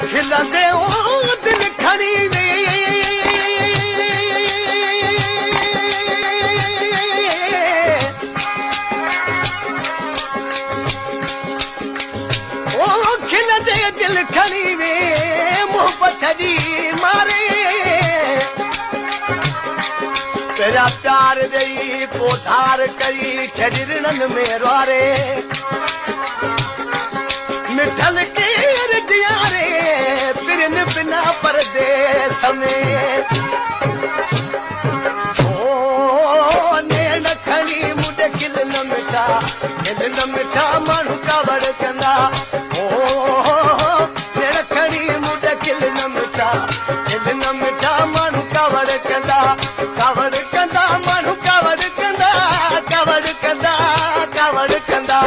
खिलंदे ओ दिल खणी वे ओ खिलंदे दिल खणी वे मोहब्बत जी मारे तेरा प्यार दई पोधार कई शरीरन में रोरे मिठल केर दिया रे फिरन बिना परदेस में ओ नैन खणी मुझे खिल न मिठा मानू कावड़ कंदा ओ नैन खणी मुझे खिल न मिठा मानू कावड़ कंदा मानू कावड़ कंदा कावड़ कंदा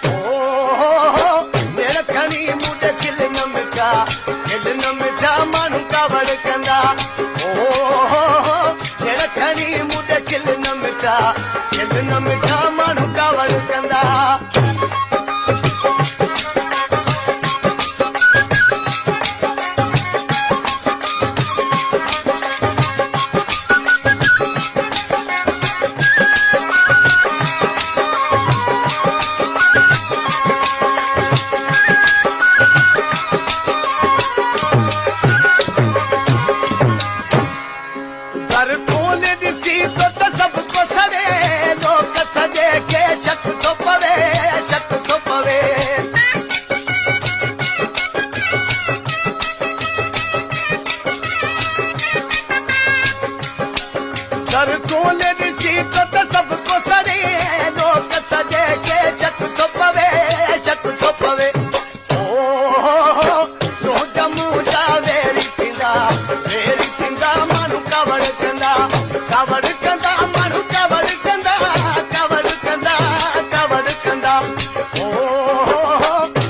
ओ नैन खणी मुझे खिल न मिठा मानू कावड़ कंदा ओ नैन खणी मुझे खिल न मिठा मानू कावड़ कंदा सबको सड़े लोग सजे के शक तो पवे ओ तो जमू जा वेरी सिंदा मानू कावड़ कंदा मानू कावड़ कंदा ओ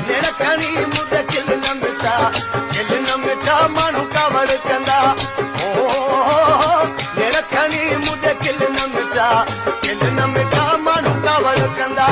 नेड़ खणी मुझे खिल न मिठा मानू कावड़ कंदा ओ नेड़ खणी मुझे खिल न मिठा मानू कावड़ कंदा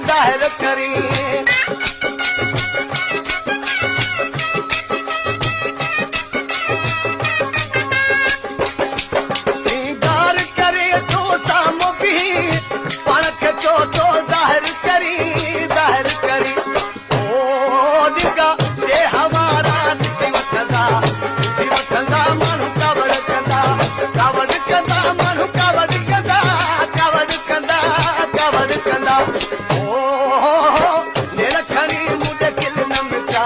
जाहिर करी सिंगार करे तो सामो भी पण खचो तो जाहिर करी ओ निगा दे हमारा निसी वठंदा मानू कावड़ कंदा मानू कावड़ कंदा ओ नेड़ खणी मुझे खिल न मिठा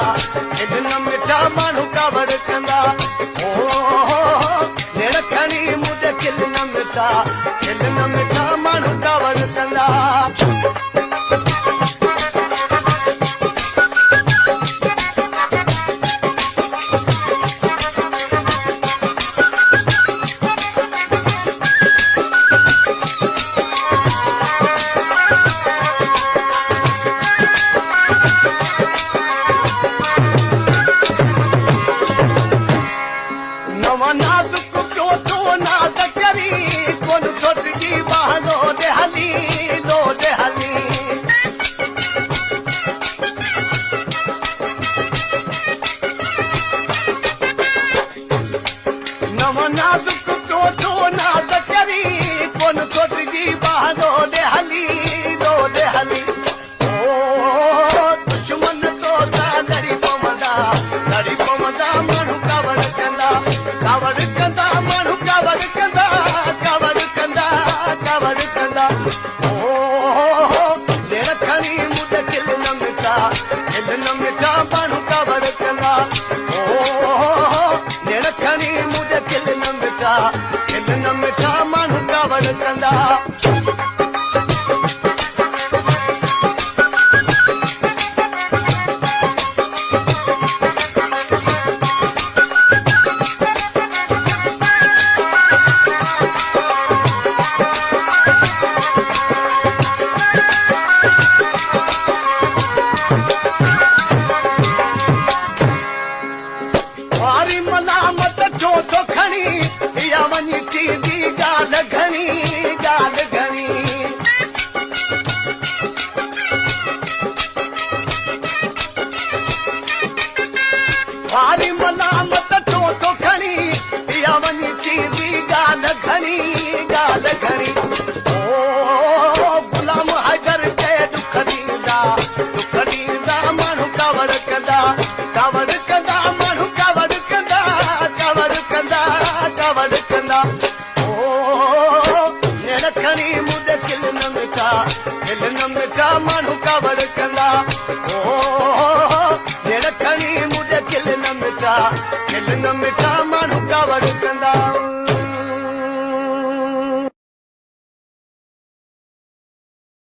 मानू कावड़ कंदा ओ नेड़ खणी मुझे खिल न मिठा मानू कावड़ कंदा नाजुक क्यों तो नाज करी कोन छोटकी बहनो दे हली नव नाजुक क्यों तो नाज करी कोन छोटकी बहनो दे हली ओ दुश्मन तो सा लड़ी पवंदा मानू कावड़ कंदा मानू कावड़ कंदा ओ नेड़ खणी मुझे खिल न मिठा मानू कावड़ कंदा ओ नेड़ खणी मुझे खिल न मिठा चोथो खणी या वञी थींदी ॻाल्हि घणी ॻाल्हि घणी वारी मलामत चोथो खणी या वञी थींदी ॻाल्हि घणी ॻाल्हि घणी ओ गुलाम हैदर खे दुख ॾींदा माण्हू कवड़ कंदा माण्हू कवड़ कंदा ओ नेड़ खणी मुंहिंजे किल न मिठा माण्हू कवड़ कंदा ओ नेड़ खणी मुंहिंजे किल न मिठा माण्हू कवड़ कंदा